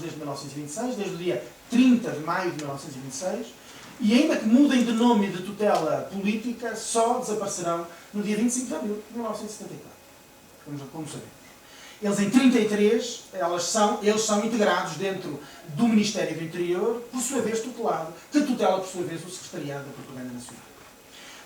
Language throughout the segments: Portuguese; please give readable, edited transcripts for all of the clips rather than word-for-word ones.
desde 1926, desde o dia 30 de maio de 1926, e ainda que mudem de nome e de tutela política, só desaparecerão no dia 25 de abril de 1974, como sabemos. Eles, em 33, eles são integrados dentro do Ministério do Interior, por sua vez tutelado, que tutela, por sua vez, o Secretariado da Propaganda Nacional.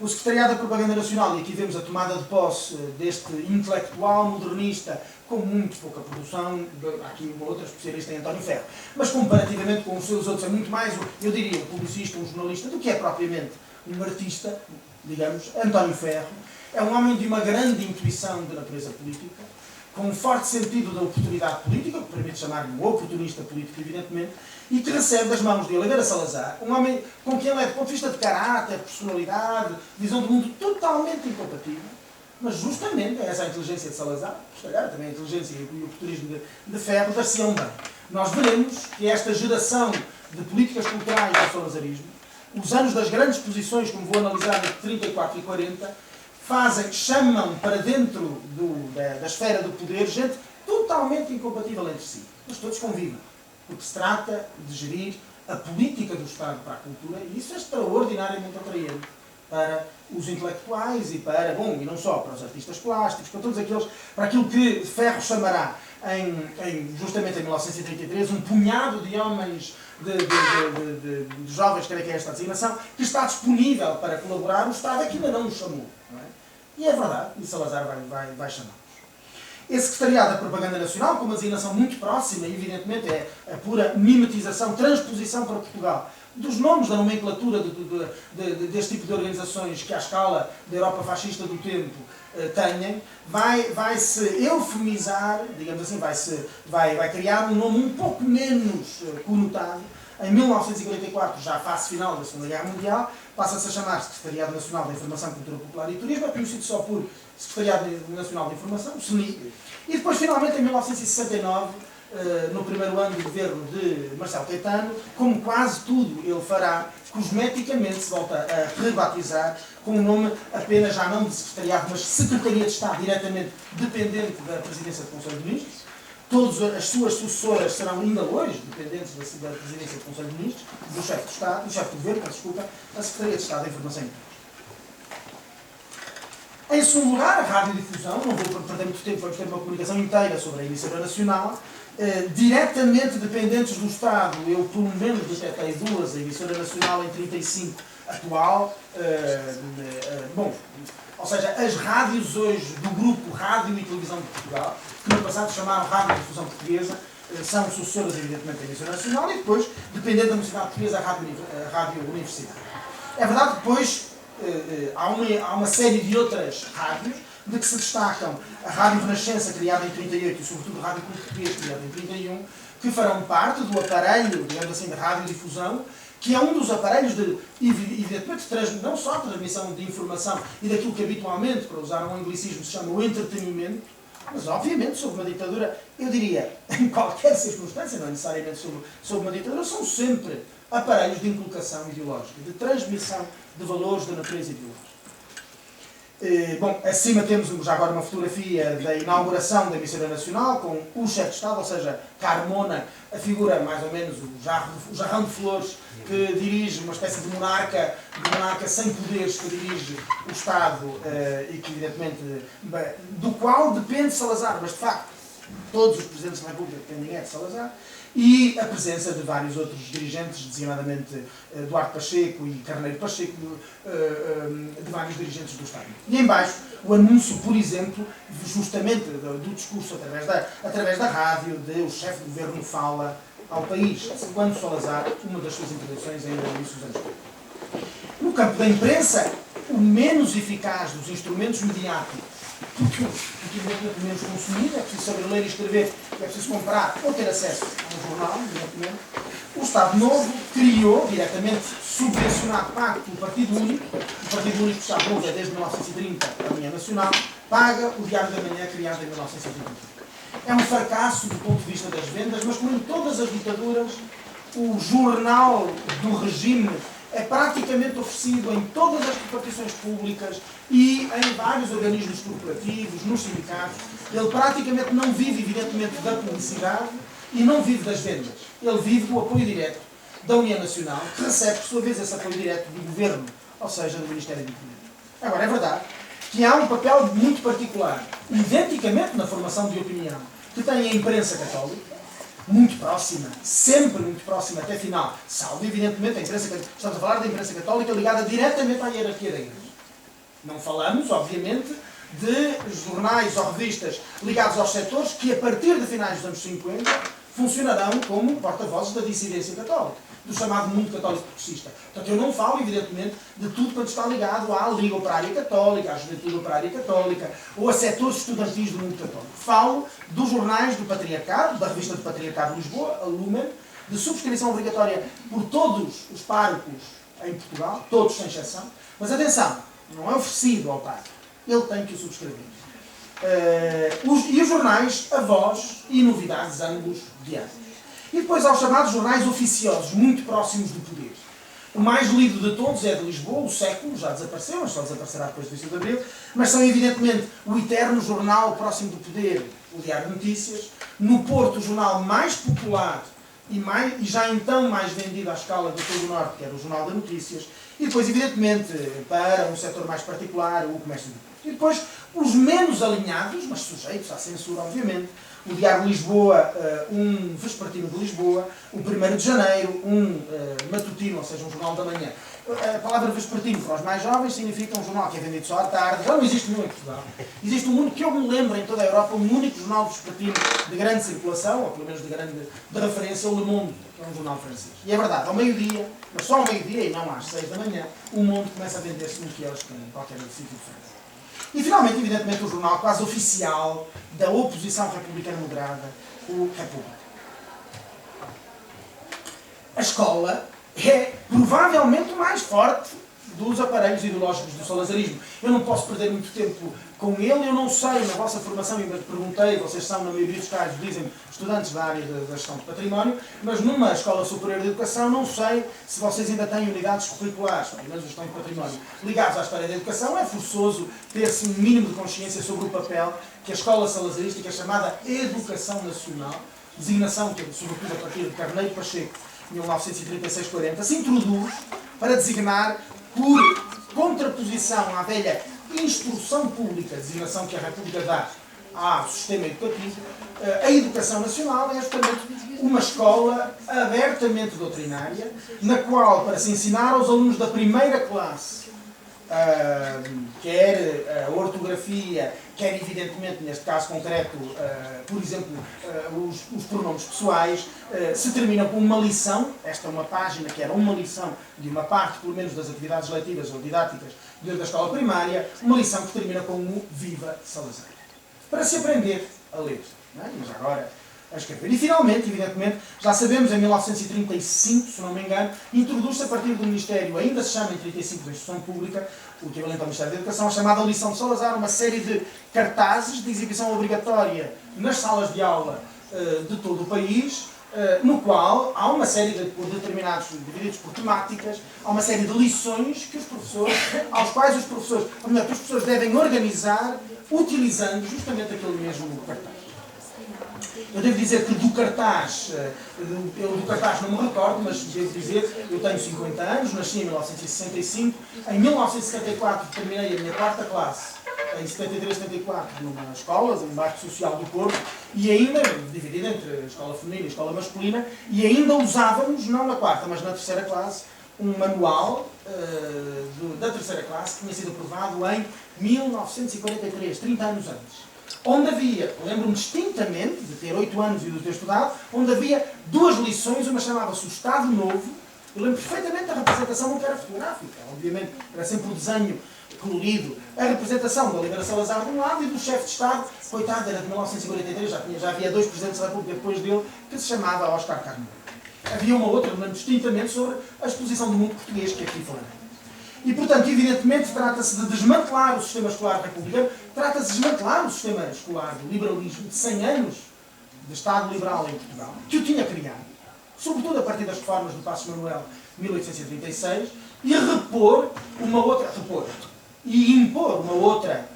O Secretariado da Propaganda Nacional, e aqui vemos a tomada de posse deste intelectual modernista com muito pouca produção, há aqui uma outra especialista em António Ferro, mas comparativamente com os seus outros é muito mais, eu diria, um publicista, um jornalista, do que é propriamente um artista, digamos. António Ferro é um homem de uma grande intuição de natureza política, com um forte sentido da oportunidade política, que permite chamar-lhe um oportunista político, evidentemente, e que recebe das mãos de Oliveira Salazar, um homem com quem ele é, do ponto de vista de caráter, personalidade, visão do mundo, totalmente incompatível, mas justamente é essa a inteligência de Salazar, se calhar também a inteligência e o oportunismo de Ferro, dar-se-ão bem. Nós veremos que esta geração de políticas culturais do salazarismo, os anos das grandes posições, como vou analisar entre 34 e 40, chamam para dentro da esfera do poder gente totalmente incompatível entre si. Mas todos convivem, porque se trata de gerir a política do Estado para a cultura, e isso é extraordinariamente atraente para os intelectuais e para, bom, e não só, para os artistas plásticos, para todos aqueles, para aquilo que Ferro chamará, justamente em 1933, um punhado de homens, de jovens, creio que é esta designação, que está disponível para colaborar, o Estado é que ainda não nos chamou. Não é? E é verdade, e Salazar vai chamá-los. Esse Secretariado da Propaganda Nacional, com uma designação muito próxima, evidentemente é a pura mimetização, transposição para Portugal, dos nomes da nomenclatura deste tipo de organizações que, à escala da Europa fascista do tempo, têm, vai-se eufemizar, digamos assim, vai criar um nome um pouco menos conotado. Em 1944, já à fase final da Segunda Guerra Mundial, passa-se a chamar-se Secretariado Nacional da Informação, Cultura Popular e Turismo, é conhecido só por Secretariado Nacional da Informação, o SNI, e depois, finalmente, em 1969, no primeiro ano do governo de Marcelo Caetano, como quase tudo ele fará, cosmeticamente se volta a rebatizar com o nome apenas já não de Secretariado, mas Secretaria de Estado, diretamente dependente da Presidência do Conselho de Ministros. Todas as suas sucessoras serão ainda hoje dependentes da Presidência do Conselho de Ministros, do chefe de Estado, do chefe do Governo, desculpa, a Secretaria de Estado da Informação e Cultura. Em segundo lugar, a radiodifusão, não vou perder muito tempo, vamos ter uma comunicação inteira sobre a emissora nacional, diretamente dependentes do Estado. Eu, pelo menos, detectei duas, a emissora nacional em 35 atual, ou seja, as rádios hoje do grupo Rádio e Televisão de Portugal, que no passado chamaram Rádio Difusão Portuguesa, são sucessoras, evidentemente, da emissora nacional, e depois, dependendo da Universidade Portuguesa, a Rádio Universidade. É verdade que depois há uma série de outras rádios, de que se destacam a Rádio Renascença, criada em 38, e sobretudo a Rádio Clube Português, criada em 31, que farão parte do aparelho, digamos assim, da radiodifusão, que é um dos aparelhos evidentemente, não só de transmissão de informação e daquilo que habitualmente, para usar um anglicismo, se chama o entretenimento, mas obviamente sob uma ditadura, eu diria, em qualquer circunstância, não necessariamente sob uma ditadura, são sempre aparelhos de inculcação ideológica, de transmissão de valores da natureza ideológica. Bom, acima temos já agora uma fotografia da inauguração da emissora nacional com o chefe de Estado, ou seja, Carmona, a figura mais ou menos o jarrão de flores que dirige uma espécie de monarca sem poderes, que dirige o Estado e que evidentemente do qual depende Salazar, mas de facto todos os presidentes da República dependem de Salazar, e a presença de vários outros dirigentes, designadamente Duarte Pacheco e Carneiro Pacheco, de vários dirigentes do Estado. E em baixo, o anúncio, por exemplo, justamente do discurso através da rádio, de o chefe de governo fala ao país, quando Salazar, uma das suas intervenções ainda no início dos anos 30. No campo da imprensa, o menos eficaz dos instrumentos mediáticos, porque evidentemente menos consumido, é preciso saber ler e escrever, é preciso comprar ou ter acesso a um jornal, evidentemente. O Estado Novo criou, diretamente subvencionado, pago pelo Partido Único, o Partido Único do Estado Novo é desde 1930 a União Nacional, paga o Diário da Manhã, criado em 1935. É um fracasso do ponto de vista das vendas, mas como em todas as ditaduras, o jornal do regime é praticamente oferecido em todas as repartições públicas e em vários organismos corporativos, nos sindicatos. Ele praticamente não vive, evidentemente, da publicidade e não vive das vendas. Ele vive do apoio direto da União Nacional, que recebe, por sua vez, esse apoio direto do Governo, ou seja, do Ministério do Interior. Agora, é verdade que há um papel muito particular, identicamente na formação de opinião, que tem a imprensa católica, muito próxima, sempre muito próxima até final, salvo evidentemente a imprensa católica. Estamos a falar da imprensa católica ligada diretamente à hierarquia da Igreja. Não falamos, obviamente, de jornais ou revistas ligados aos setores que, a partir de finais dos anos 50, funcionarão como porta-vozes da dissidência católica, do chamado mundo católico progressista. Portanto, eu não falo, evidentemente, de tudo quanto está ligado à Liga Operária Católica, à Juventude Operária Católica, ou a setores estudantis do mundo católico. Falo dos jornais do Patriarcado, da revista do Patriarcado de Lisboa, a Lumen, de subscrição obrigatória por todos os párocos em Portugal, todos sem exceção. Mas atenção, não é oferecido ao padre, ele tem que o subscrever. E os jornais, A Voz e Novidades, ambos diários. E depois há os chamados jornais oficiosos, muito próximos do poder. O mais lido de todos é de Lisboa, o Século, já desapareceu, mas só desaparecerá depois do 25 de Abril, mas são evidentemente o eterno jornal próximo do poder, o Diário de Notícias, no Porto o jornal mais popular e já então mais vendido à escala do todo o Norte, que era o Jornal de Notícias, e depois evidentemente para um setor mais particular, o Comércio do Porto. E depois os menos alinhados, mas sujeitos à censura obviamente, o Diário de Lisboa, um vespertino de Lisboa, o 1º de Janeiro, um matutino, ou seja, um jornal da manhã. A palavra vespertino para os mais jovens significa um jornal que é vendido só à tarde. Já não existe nenhum em Portugal. Existe um único, que eu me lembro em toda a Europa, um único jornal vespertino de grande circulação, ou pelo menos de referência, o Le Monde, que é um jornal francês. E é verdade, ao meio-dia, mas só ao meio-dia e não às 6 da manhã, o Monde começa a vender-se no quiosque em qualquer sítio de França. E finalmente, evidentemente, o jornal quase oficial da oposição republicana moderada, o República. A escola é provavelmente o mais forte dos aparelhos ideológicos do salazarismo. Eu não posso perder muito tempo com ele, eu não sei, na vossa formação, ainda te perguntei, vocês são, na maioria dos casos, dizem estudantes da área da gestão de património, mas numa escola superior de educação não sei se vocês ainda têm unidades curriculares, pelo menos gestão de património, ligados à história da educação. É forçoso ter-se um mínimo de consciência sobre o papel que a escola salazarística, chamada Educação Nacional, designação que, sobretudo a partir de Carneiro Pacheco, 1936-40, se introduz para designar, por contraposição à velha instrução pública, designação que a República dá ao sistema educativo, a educação nacional é justamente uma escola abertamente doutrinária, na qual, para se ensinar aos alunos da primeira classe, quer a ortografia, quer evidentemente, neste caso concreto, por exemplo, os pronomes pessoais, se termina com uma lição. Esta é uma página que era uma lição de uma parte, pelo menos, das atividades letivas ou didáticas dentro da escola primária, uma lição que termina com o Viva Salazar. Para se aprender a ler, não é? Mas agora a escrever. E finalmente, evidentemente, já sabemos, em 1935, se não me engano, introduz-se a partir do Ministério, ainda se chama em 35 da Instrução Pública, o equivalente ao Ministério da Educação, a chamada Lição de Salazar, uma série de cartazes de exibição obrigatória nas salas de aula de todo o país, no qual há uma série de determinados, divididos por temáticas, há uma série de lições que os professores, aos quais os professores devem organizar utilizando justamente aquele mesmo cartaz. Eu devo dizer que do cartaz não me recordo, mas devo dizer, eu tenho 50 anos, nasci em 1965, em 1974 terminei a minha 4ª classe, em 73, 74, numa escola, no bairro social do Porto, e ainda, dividida entre a escola feminina e a escola masculina, e ainda usávamos, não na 4ª, mas na 3ª classe, um manual da 3ª classe, que tinha sido aprovado em 1943, 30 anos antes. Onde havia, lembro-me distintamente de ter 8 anos e de ter estudado, onde havia 2 lições, uma chamava-se o Estado Novo. Eu lembro perfeitamente da representação, não era fotográfica, obviamente, era sempre o desenho colorido, a representação da Oliveira Salazar de um lado e do chefe de Estado, coitado, era de 1943, já havia 2 presidentes da República depois dele, que se chamava Oscar Carneiro. Havia uma outra, lembro distintamente, sobre a exposição do mundo português, que aqui falei. E, portanto, evidentemente, trata-se de desmantelar o sistema escolar republicano, trata-se de desmantelar o sistema escolar do liberalismo de 100 anos de Estado liberal em Portugal, que o tinha criado, sobretudo a partir das reformas do Passos Manuel, 1836, e impor uma outra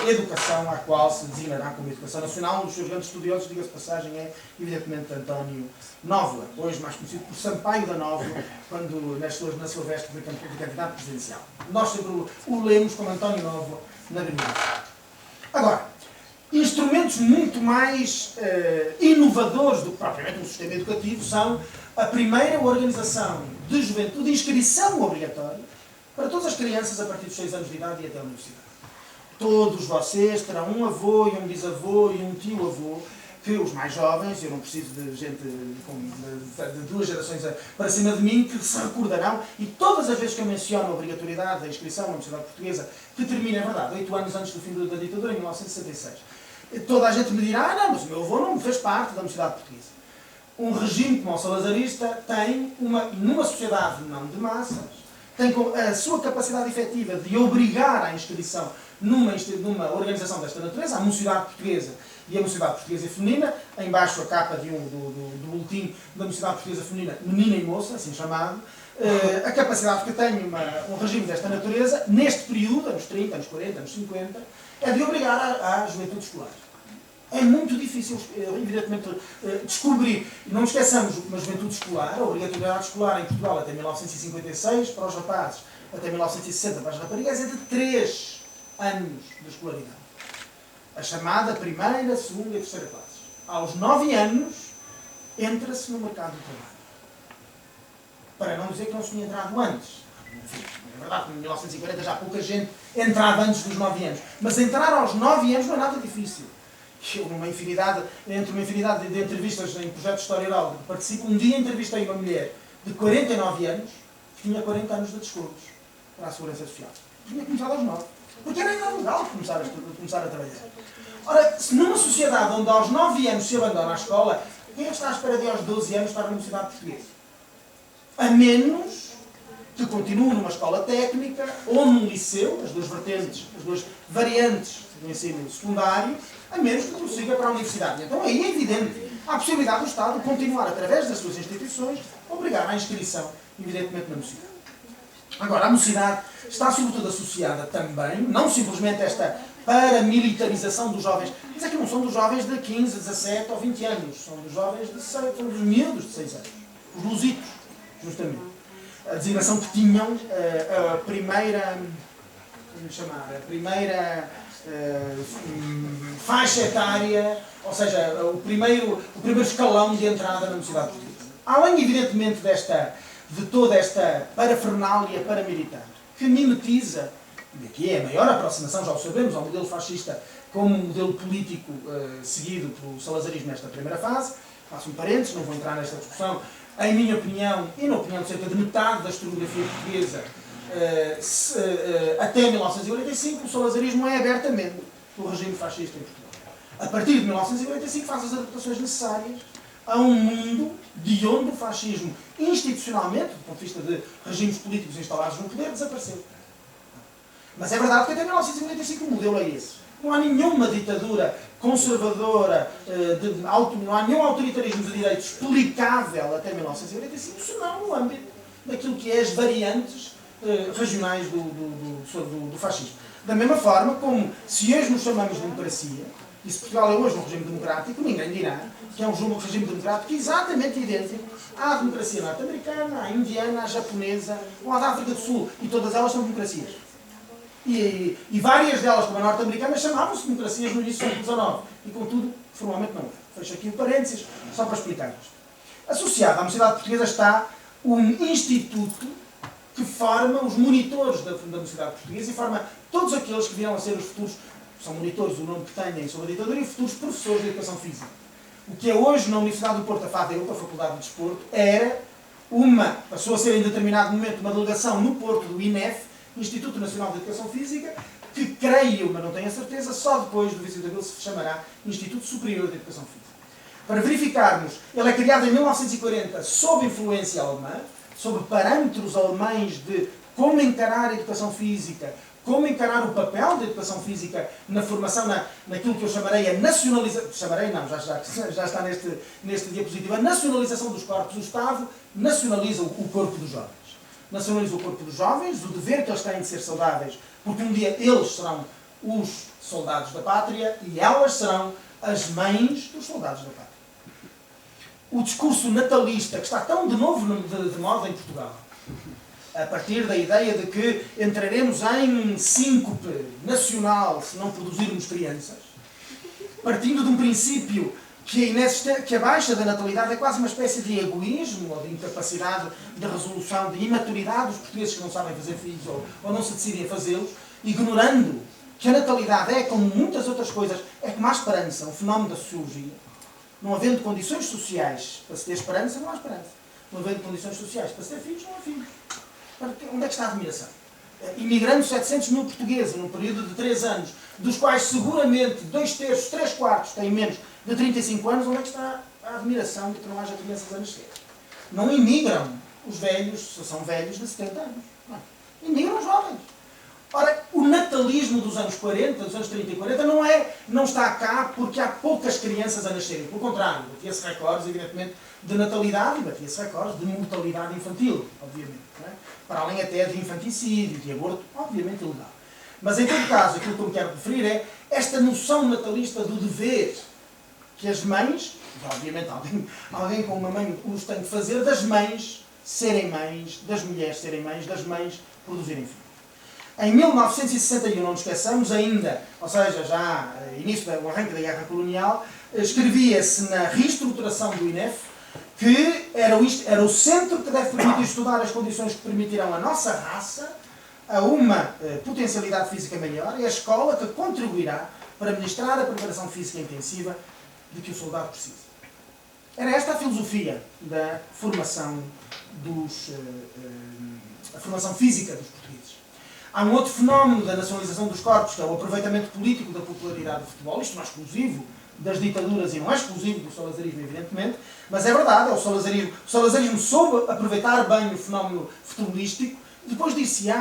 educação à qual se designará como Educação Nacional. Um dos seus grandes estudiosos, diga-se de passagem, é evidentemente António Nóvoa, hoje mais conhecido por Sampaio da Nóvoa, quando na sua veste de candidato presidencial. Nós sempre o lemos como António Nóvoa na Avenida. Agora, instrumentos muito mais inovadores do que propriamente um sistema educativo são a primeira organização de juventude, de inscrição obrigatória para todas as crianças a partir dos 6 anos de idade e até a universidade. Todos vocês terão um avô e um bisavô e um tio-avô, que os mais jovens, eu não preciso de gente de 2 gerações para cima de mim, que se recordarão, e todas as vezes que eu menciono a obrigatoriedade da inscrição na Universidade Portuguesa, que termina, é verdade, 8 anos antes do fim da ditadura, em 1966, toda a gente me dirá, não, mas o meu avô não fez parte da Universidade Portuguesa. Um regime como o salazarista tem, numa sociedade não de massas, tem a sua capacidade efetiva de obrigar à inscrição numa organização desta natureza, a Mocidade Portuguesa e a Mocidade Portuguesa Feminina, embaixo a capa do boletim da Mocidade Portuguesa Feminina, menina e moça, assim chamado, a capacidade que tem um regime desta natureza, neste período, anos 30, anos 40, anos 50, é de obrigar à juventude escolar. É muito difícil, evidentemente, descobrir. Não esqueçamos uma juventude escolar, a obrigatoriedade escolar em Portugal até 1956, para os rapazes, até 1960 para as raparigas, é de 3 anos de escolaridade. A chamada primeira, segunda e terceira classes. Aos 9 anos, entra-se no mercado do trabalho. Para não dizer que não se tinha entrado antes. Enfim, é verdade que em 1940 já pouca gente entrava antes dos 9 anos. Mas entrar aos 9 anos não é nada difícil. Eu, entre uma infinidade de entrevistas em projetos de história oral, participo, um dia entrevistei uma mulher de 49 anos que tinha 40 anos de descontos para a Segurança Social. Tinha começado aos 9. Porque era ilegal começar a trabalhar. Ora, se numa sociedade onde aos 9 anos se abandona a escola, quem é que está à espera de aos 12 anos estar na Universidade Portuguesa? A menos que continue numa escola técnica ou num liceu, as duas vertentes, as duas variantes do ensino secundário, a menos que prossiga para a universidade. Então aí é evidente a possibilidade do Estado continuar, através das suas instituições, a obrigar à inscrição, evidentemente, na mocidade. Agora, a mocidade está sobretudo associada também, não simplesmente esta paramilitarização dos jovens, mas é que não são dos jovens de 15, 17 ou 20 anos, são dos jovens de 6, são dos miúdos de 6 anos, os luzitos, justamente. A designação que tinham, a primeira, vamos chamar, a primeira faixa etária, ou seja, o primeiro escalão de entrada na Mocidade Portuguesa. Além, evidentemente, de toda esta parafernália paramilitar, que mimetiza, e aqui é a maior aproximação, já o sabemos, ao modelo fascista como modelo político seguido pelo salazarismo nesta primeira fase. Faço um parênteses, não vou entrar nesta discussão. Em minha opinião, e na opinião de cerca de metade da historiografia portuguesa, até 1945, o salazarismo é abertamente o regime fascista em Portugal. A partir de 1945 faz as adaptações necessárias a um mundo de onde o fascismo, institucionalmente, do ponto de vista de regimes políticos instalados no poder, desapareceu. Mas é verdade que até 1945 o modelo é esse. Não há nenhuma ditadura conservadora, não há nenhum autoritarismo de direito explicável até 1945, senão no âmbito daquilo que é as variantes regionais do fascismo. Da mesma forma como, se hoje nos chamamos de democracia, e se Portugal é hoje um regime democrático, ninguém dirá que é um regime democrático exatamente idêntico à democracia norte-americana, à indiana, à japonesa ou à da África do Sul. E todas elas são democracias. E várias delas, como a norte-americana, chamavam-se democracias no início do século XIX. E, contudo, formalmente não é. Fecho aqui o parênteses, só para explicar isto. Associado à Mocidade Portuguesa está um instituto que forma os monitores da Mocidade Portuguesa e forma todos aqueles que virão a ser os futuros, são monitores, o nome que têm sobre a ditadura, e futuros professores de educação física. O que é hoje na Universidade do Porto a FADEUP, a Faculdade de Desporto, passou a ser em determinado momento uma delegação no Porto do INEF, Instituto Nacional de Educação Física, que creio, mas não tenho a certeza, só depois do 25 de Abril se chamará Instituto Superior de Educação Física. Para verificarmos, ele é criado em 1940 sob influência alemã, sob parâmetros alemães de como encarar a educação física, como encarar o papel da educação física na formação, naquilo que eu chamarei a nacionalização, chamarei não, já está neste diapositivo, a nacionalização dos corpos. O Estado nacionaliza o corpo dos jovens. Nacionaliza o corpo dos jovens, o dever que eles têm de ser saudáveis, porque um dia eles serão os soldados da pátria e elas serão as mães dos soldados da pátria. O discurso natalista, que está tão de novo de moda em Portugal, a partir da ideia de que entraremos em síncope nacional se não produzirmos crianças, partindo de um princípio que a baixa da natalidade é quase uma espécie de egoísmo ou de incapacidade de resolução, de imaturidade dos portugueses que não sabem fazer filhos ou não se decidem a fazê-los, ignorando que a natalidade é, como muitas outras coisas, é como a esperança, um fenómeno da sociologia. Não havendo condições sociais para se ter esperança, não há esperança. Não havendo condições sociais para se ter filhos, não há filhos. Onde é que está a admiração? Imigrando 700 mil portugueses num período de 3 anos, dos quais seguramente 2/3, 3/4 têm menos de 35 anos, onde é que está a admiração de que não haja crianças a nascer? Não imigram os velhos, se são velhos de 70 anos. Não. Imigram os jovens. Ora, o natalismo dos anos 40, dos anos 30 e 40, não está cá porque há poucas crianças a nascerem. Pelo contrário, batia-se recordes, evidentemente, de natalidade e batia-se recordes de mortalidade infantil, obviamente. Não é? Para além até de infanticídio, de aborto, obviamente ilegal. Mas, em todo caso, aquilo que eu me quero referir é esta noção natalista do dever que as mães, obviamente alguém com uma mãe os tem de fazer, das mães serem mães, das mulheres serem mães, das mães produzirem filhos. Em 1961, não nos esqueçamos ainda, ou seja, já início do arranque da Guerra Colonial, escrevia-se na reestruturação do INEF que era o centro que deve permitir estudar as condições que permitirão a nossa raça a uma potencialidade física maior e a escola que contribuirá para ministrar a preparação física intensiva de que o soldado precisa. Era esta a filosofia da formação a formação física dos portugueses. Há um outro fenómeno da nacionalização dos corpos, que é o aproveitamento político da popularidade do futebol. Isto não é exclusivo das ditaduras e não é exclusivo do salazarismo, evidentemente, mas é verdade, é o salazarismo. O salazarismo soube aproveitar bem o fenómeno futebolístico. Depois disse-se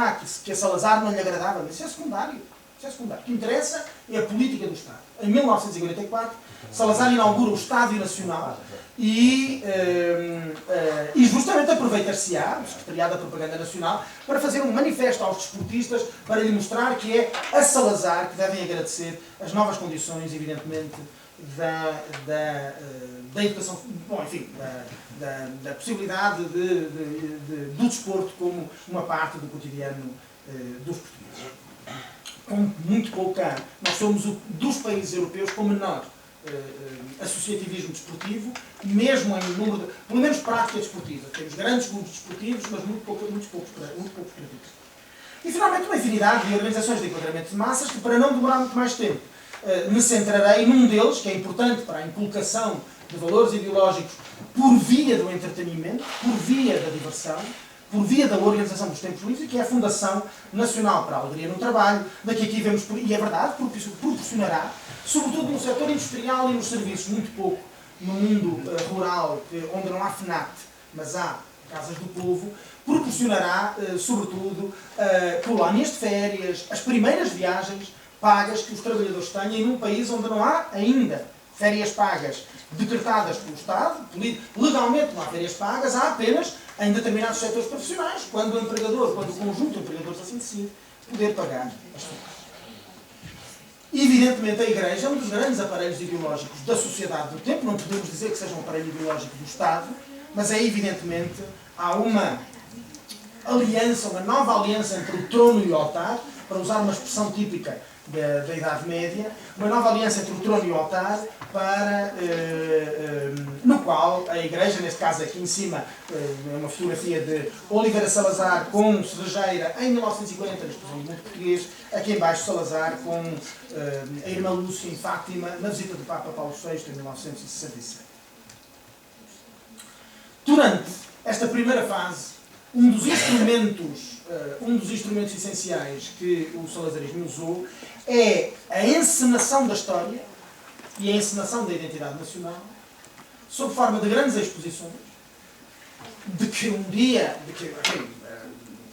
que a Salazar não lhe agradava, mas isso é secundário. Isso é secundário. O que interessa é a política do Estado. Em 1944, Salazar inaugura o Estádio Nacional e justamente aproveita-se-á, o Secretariado da Propaganda Nacional, para fazer um manifesto aos desportistas para lhe mostrar que é a Salazar que devem agradecer as novas condições, evidentemente, da educação, bom, enfim, da possibilidade do desporto como uma parte do cotidiano dos portugueses. Com muito pouca, nós somos dos países europeus com menor associativismo desportivo, mesmo em número de, pelo menos prática desportiva. Temos grandes clubes desportivos, mas muito poucos gratuitos. E finalmente uma infinidade de organizações de enquadramento de massas que, para não demorar muito mais tempo, me centrarei num deles, que é importante para a inculcação de valores ideológicos por via do entretenimento, por via da diversão, por via da organização dos tempos livres, que é a Fundação Nacional para a Alegria no Trabalho. Daqui aqui vemos, e é verdade, proporcionará, sobretudo no setor industrial e nos serviços, muito pouco no mundo rural, onde não há FNAT, mas há Casas do Povo, proporcionará, sobretudo, colónias de férias, as primeiras viagens pagas que os trabalhadores têm num país onde não há ainda férias pagas decretadas pelo Estado. Legalmente não há férias pagas, há apenas em determinados setores profissionais, quando o conjunto de empregadores assim decide, poder pagar as férias. Evidentemente, a Igreja é um dos grandes aparelhos ideológicos da sociedade do tempo, não podemos dizer que seja um aparelho ideológico do Estado, mas é evidentemente, há uma aliança, uma nova aliança entre o trono e o altar, para usar uma expressão típica da Idade Média, uma nova aliança entre o trono e o altar, no qual a Igreja, neste caso aqui em cima, uma fotografia de Oliveira Salazar com Cerejeira em 1950, na exposição do mundo português, aqui em baixo Salazar com a irmã Lúcia em Fátima, na visita do Papa Paulo VI em 1967. Durante esta primeira fase, um dos instrumentos essenciais que o salazarismo usou é a encenação da história e a encenação da identidade nacional, sob forma de grandes exposições, de que um dia,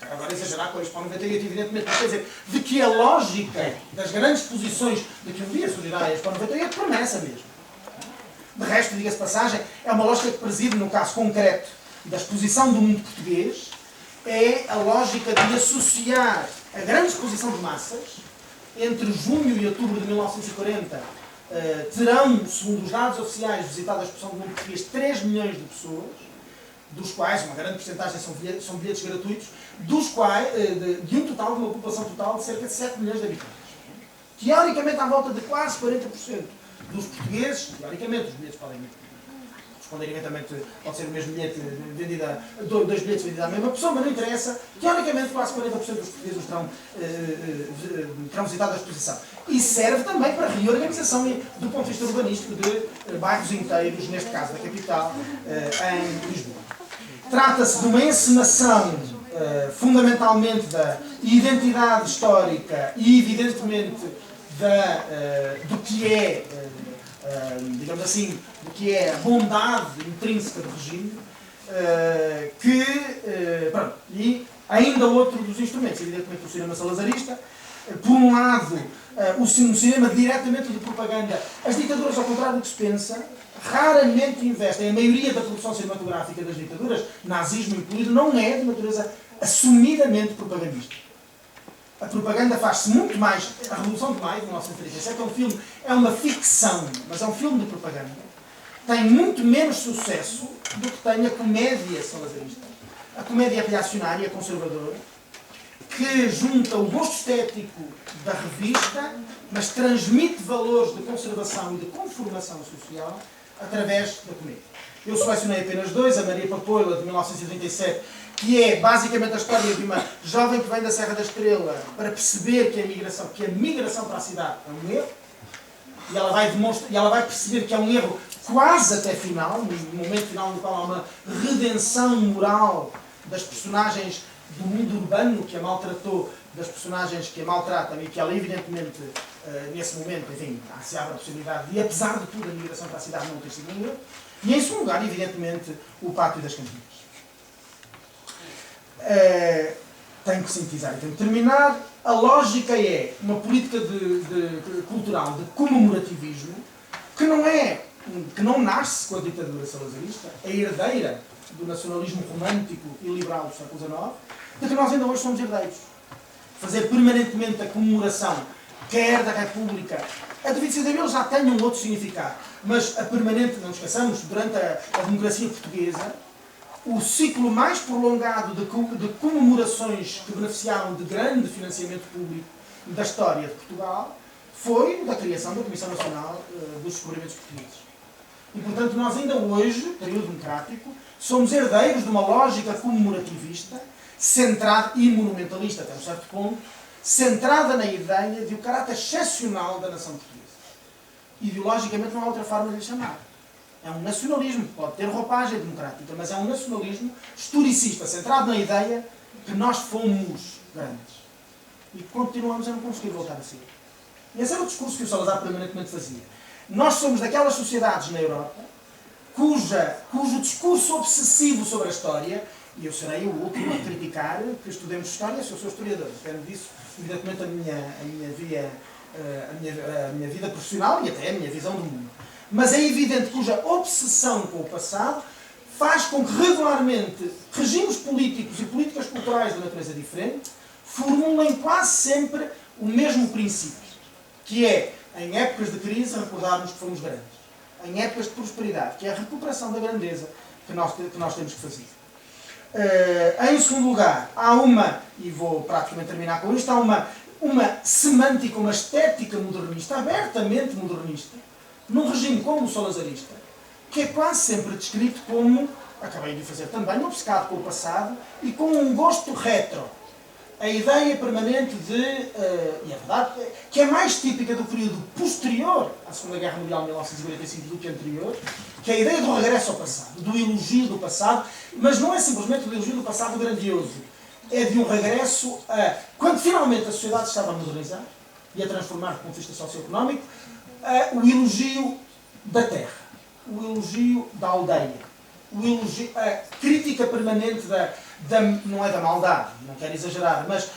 agora exagerar com isto para o 98, evidentemente, mas quer dizer, de que a lógica das grandes exposições de que um dia surgirá a Expo 98 promessa mesmo. De resto, diga-se passagem, é uma lógica que preside, no caso concreto da exposição do mundo português, é a lógica de associar a grande exposição de massas entre junho e outubro de 1940, terão, segundo os dados oficiais, visitado a exposição do mundo português 3 milhões de pessoas, dos quais uma grande porcentagem são bilhetes gratuitos, dos quais, de um total, de uma população total de cerca de 7 milhões de habitantes. Teoricamente, à volta de quase 40% dos portugueses, teoricamente, os bilhetes podem responder eventualmente, pode ser o mesmo bilhete vendido dois bilhetes vendidos à mesma pessoa, mas não interessa. Teoricamente, quase 40% dos portugueses terão visitado a exposição. E serve também para a reorganização do ponto de vista urbanístico de bairros inteiros, neste caso da capital, em Lisboa. Trata-se de uma encenação fundamentalmente da identidade histórica e, evidentemente, do que é, digamos assim, do que é a bondade intrínseca do regime, e ainda outro dos instrumentos, evidentemente o cinema salazarista. Por um lado, um cinema diretamente de propaganda. As ditaduras, ao contrário do que se pensa, raramente investem. A maioria da produção cinematográfica das ditaduras, nazismo incluído, não é de natureza assumidamente propagandística. A propaganda faz-se muito mais. A Revolução de Maio, de 1937, é um filme, é uma ficção, mas é um filme de propaganda. Tem muito menos sucesso do que tem a comédia salazarista. A comédia reacionária, conservadora, que junta o gosto estético da revista, mas transmite valores de conservação e de conformação social através da comédia. Eu selecionei apenas dois, a Maria Papoila, de 1937, que é basicamente a história de uma jovem que vem da Serra da Estrela para perceber que a migração para a cidade é um erro, e ela vai perceber que é um erro quase até final, no momento final no qual há uma redenção moral das personagens do mundo urbano que a maltratou, das personagens que a maltratam, e que ela evidentemente, nesse momento, enfim, se abre a possibilidade de, apesar de tudo, a migração para a cidade não ter sido um erro. E em segundo lugar, evidentemente, o Pátio das Cantigas. Tenho que sintetizar e tenho que terminar. A lógica é uma política cultural de comemorativismo que não nasce com a ditadura salazarista, é herdeira do nacionalismo romântico e liberal do século XIX, de que nós ainda hoje somos herdeiros. Fazer permanentemente a comemoração, quer da República, a de 25 de Abril já tem um outro significado, mas a permanente, não nos esqueçamos, durante a democracia portuguesa, o ciclo mais prolongado de comemorações que beneficiaram de grande financiamento público da história de Portugal foi da criação da Comissão Nacional dos Descobrimentos Portugueses. E, portanto, nós ainda hoje, período democrático, somos herdeiros de uma lógica comemorativista, centrada e monumentalista até um certo ponto, centrada na ideia de o caráter excepcional da nação portuguesa. Ideologicamente não há outra forma de lhe chamar. É um nacionalismo, pode ter roupagem democrática, mas é um nacionalismo historicista, centrado na ideia que nós fomos grandes. E continuamos a não conseguir voltar a ser. E esse era o discurso que o Salazar permanentemente fazia. Nós somos daquelas sociedades na Europa cujo discurso obsessivo sobre a história, e eu serei o último a criticar que estudemos história, se eu sou historiador, depende disso, evidentemente, a minha vida profissional e até a minha visão do mundo. Mas é evidente cuja obsessão com o passado faz com que regularmente regimes políticos e políticas culturais de natureza diferente formulem quase sempre o mesmo princípio, que é, em épocas de crise, recordarmos que fomos grandes. Em épocas de prosperidade, que é a recuperação da grandeza que nós temos que fazer. Em segundo lugar, há e vou praticamente terminar com isto, há uma semântica, uma estética modernista, abertamente modernista, num regime como o salazarista, que é quase sempre descrito como, acabei de fazer também, obcecado com o passado e com um gosto retro. A ideia permanente e é verdade, que é mais típica do período posterior à Segunda Guerra Mundial de 1945 do que anterior, que é a ideia do regresso ao passado, do elogio do passado, mas não é simplesmente o elogio do passado grandioso, é de um regresso a, quando finalmente a sociedade estava a modernizar e a transformar do ponto de vista socioeconómico, o elogio da terra, o elogio da aldeia, a crítica permanente não é da maldade, não quero exagerar, mas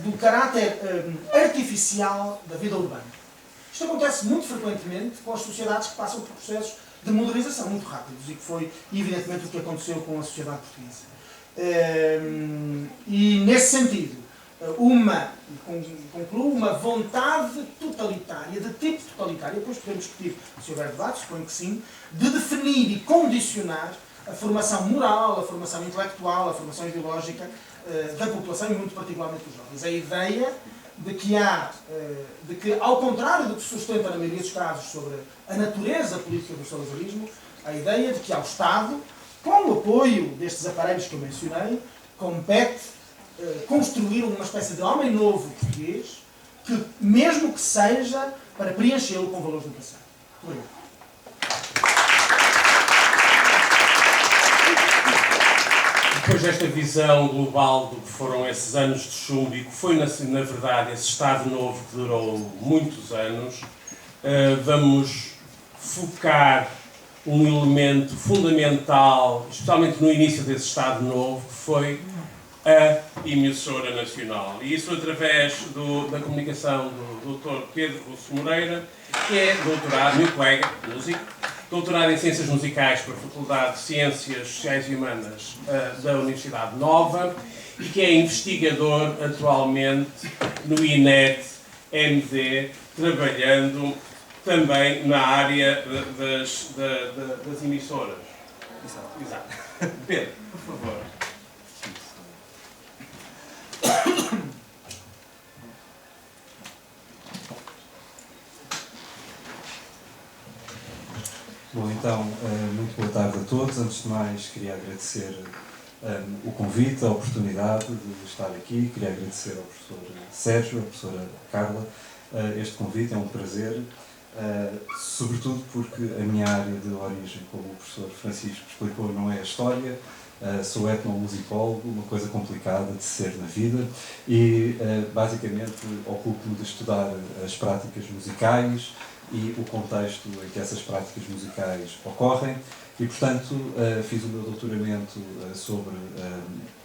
do caráter artificial da vida urbana. Isto acontece muito frequentemente com as sociedades que passam por processos de modernização muito rápidos e que foi, evidentemente, o que aconteceu com a sociedade portuguesa. E, nesse sentido, concluo, uma vontade totalitária, de tipo totalitário, depois podemos discutir se houver debate, suponho que sim, de definir e condicionar a formação moral, a formação intelectual, a formação ideológica da população e muito particularmente dos jovens. A ideia de que, ao contrário do que se sustenta na maioria dos casos sobre a natureza política do salazarismo, a ideia de que ao Estado, com o apoio destes aparelhos que eu mencionei, compete construir uma espécie de homem novo português, que, mesmo que seja para preenchê-lo com valores do passado. Obrigado. Depois desta visão global do que foram esses anos de chumbo e que foi, na verdade, esse Estado Novo que durou muitos anos, vamos focar um elemento fundamental, especialmente no início desse Estado Novo, que foi a emissora nacional. E isso através da comunicação do Dr. Pedro Russo Moreira, que é doutorado, meu colega, músico, doutorado em Ciências Musicais pela Faculdade de Ciências Sociais e Humanas da Universidade Nova e que é investigador atualmente no INET-MD, trabalhando também na área das emissoras. Exato. Pedro, por favor. Bom, então, muito boa tarde a todos. Antes de mais, queria agradecer o convite, a oportunidade de estar aqui. Queria agradecer ao professor Sérgio, à professora Carla, este convite. É um prazer, sobretudo porque a minha área de origem, como o professor Francisco explicou, não é a história. Sou etnomusicólogo, uma coisa complicada de ser na vida, e basicamente ocupo-me de estudar as práticas musicais e o contexto em que essas práticas musicais ocorrem, e portanto fiz o meu doutoramento sobre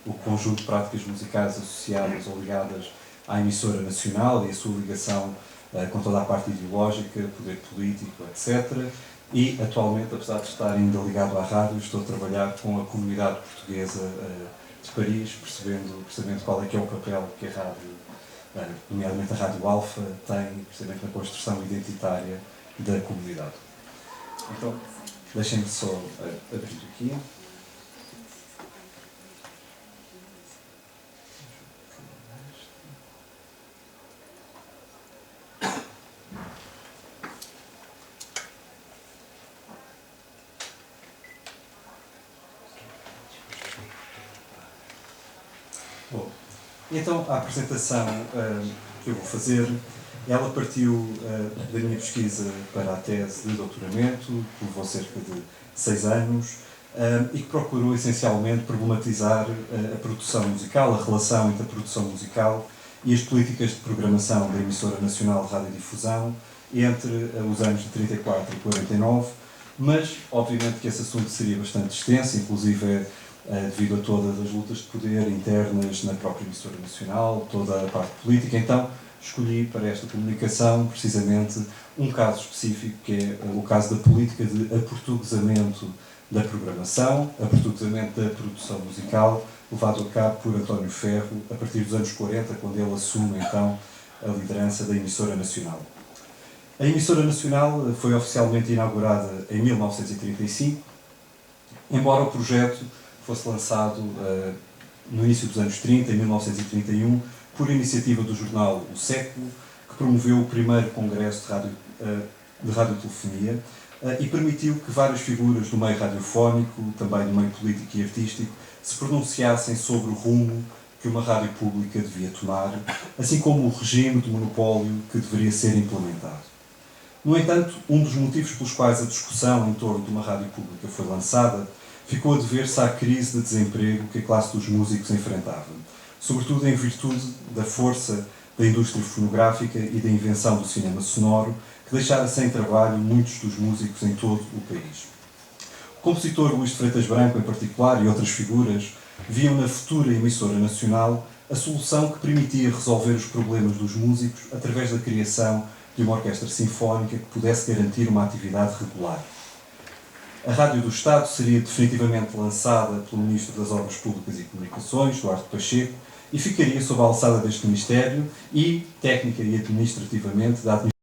o conjunto de práticas musicais associadas ou ligadas à emissora nacional e a sua ligação com toda a parte ideológica, poder político, etc. E atualmente, apesar de estar ainda ligado à rádio, estou a trabalhar com a comunidade portuguesa de Paris, percebendo qual é que é o papel que a rádio, nomeadamente a Rádio Alfa, tem precisamente na construção identitária da comunidade. Então, deixem-me só abrir aqui. Bom, então a apresentação que eu vou fazer, ela partiu da minha pesquisa para a tese de doutoramento, que levou cerca de 6 anos, e que procurou essencialmente problematizar a produção musical, a relação entre a produção musical e as políticas de programação da emissora nacional de radiodifusão entre os anos de 34 e 49, mas obviamente que esse assunto seria bastante extenso, inclusive devido a todas as lutas de poder internas na própria emissora nacional, toda a parte política. Então escolhi para esta comunicação precisamente um caso específico, que é o caso da política de aportuguesamento da programação, aportuguesamento da produção musical, levado a cabo por António Ferro a partir dos anos 40, quando ele assume então a liderança da emissora nacional. A emissora nacional foi oficialmente inaugurada em 1935, embora o projeto fosse lançado no início dos anos 30, em 1931, por iniciativa do jornal O Século, que promoveu o primeiro congresso de radiotelefonia e permitiu que várias figuras do meio radiofónico, também do meio político e artístico, se pronunciassem sobre o rumo que uma rádio pública devia tomar, assim como o regime de monopólio que deveria ser implementado. No entanto, um dos motivos pelos quais a discussão em torno de uma rádio pública foi lançada ficou a dever-se à crise de desemprego que a classe dos músicos enfrentava, sobretudo em virtude da força da indústria fonográfica e da invenção do cinema sonoro, que deixara sem trabalho muitos dos músicos em todo o país. O compositor Luís de Freitas Branco, em particular, e outras figuras, viam na futura emissora nacional a solução que permitia resolver os problemas dos músicos através da criação de uma orquestra sinfónica que pudesse garantir uma atividade regular. A Rádio do Estado seria definitivamente lançada pelo Ministro das Obras Públicas e Comunicações, Duarte Pacheco, e ficaria sob a alçada deste Ministério e, técnica e administrativamente, da administração